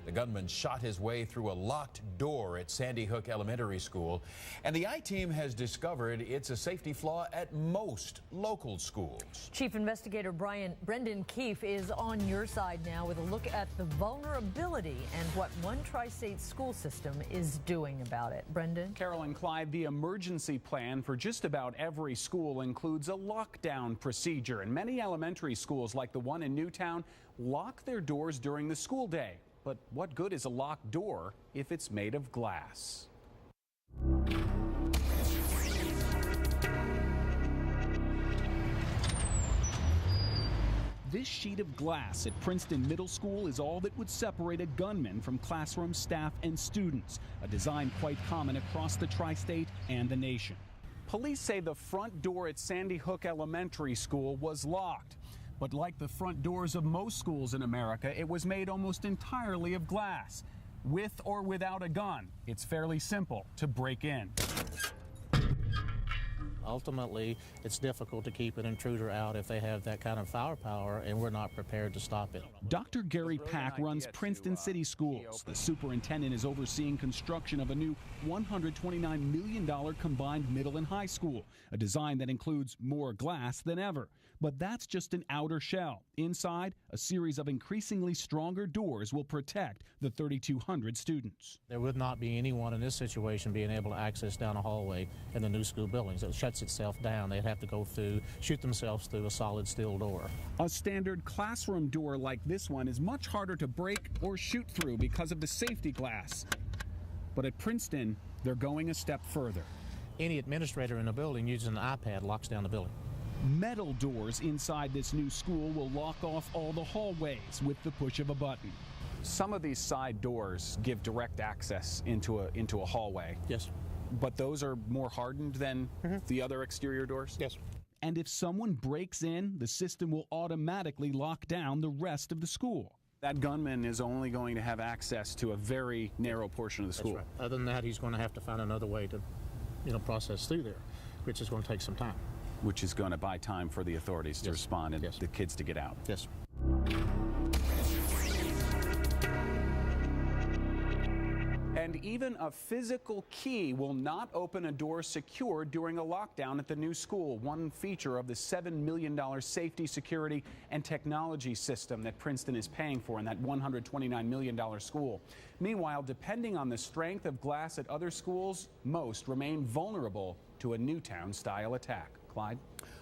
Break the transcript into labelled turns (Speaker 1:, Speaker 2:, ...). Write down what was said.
Speaker 1: The gunman shot his way through a locked door at Sandy Hook Elementary School, and the I-team has discovered it's a safety flaw at most local schools.
Speaker 2: Chief Investigator Brendan Keefe is on your side now with a look at the vulnerability and what one tri-state school system is doing about it. Brendan?
Speaker 3: Carol and Clyde, the emergency plan for just about every school includes a lockdown procedure, and many elementary schools like the one in Newtown lock their doors during the school day. But what good is a locked door if it's made of glass? This sheet of glass at Princeton Middle School is all that would separate a gunman from classroom staff and students, a design quite common across the tri-state and the nation. Police say the front door at Sandy Hook Elementary School was locked. But like the front doors of most schools in America, it was made almost entirely of glass. With or without a gun, it's fairly simple to break in.
Speaker 4: Ultimately, it's difficult to keep an intruder out if they have that kind of firepower, and we're not prepared to stop it.
Speaker 3: Dr. Gary Pack runs Princeton City Schools. The superintendent is overseeing construction of a new $129 million combined middle and high school, a design that includes more glass than ever. But that's just an outer shell. Inside, a series of increasingly stronger doors will protect the 3,200 students.
Speaker 4: There would not be anyone in this situation being able to access down a hallway in the new school buildings. It shuts itself down. They'd have to go through, shoot themselves through a solid steel door.
Speaker 3: A standard classroom door like this one is much harder to break or shoot through because of the safety glass. But at Princeton, they're going a step further.
Speaker 4: Any administrator in a building using an iPad locks down the building.
Speaker 3: Metal doors inside this new school will lock off all the hallways with the push of a button. Some of these side doors give direct access into a hallway.
Speaker 4: Yes.
Speaker 3: But those are more hardened than the other exterior doors?
Speaker 4: Yes.
Speaker 3: And if someone breaks in, the system will automatically lock down the rest of the school. That gunman is only going to have access to a very narrow portion of the school.
Speaker 4: That's right. Other than that, he's going to have to find another way to, process through there, which is going to take some time.
Speaker 3: Which is going to buy time for the authorities to respond and the kids to get out.
Speaker 4: Yes.
Speaker 3: And even a physical key will not open a door secured during a lockdown at the new school, one feature of the $7 million safety, security, and technology system that Princeton is paying for in that $129 million school. Meanwhile, depending on the strength of glass at other schools, most remain vulnerable to a Newtown-style attack. Clyde?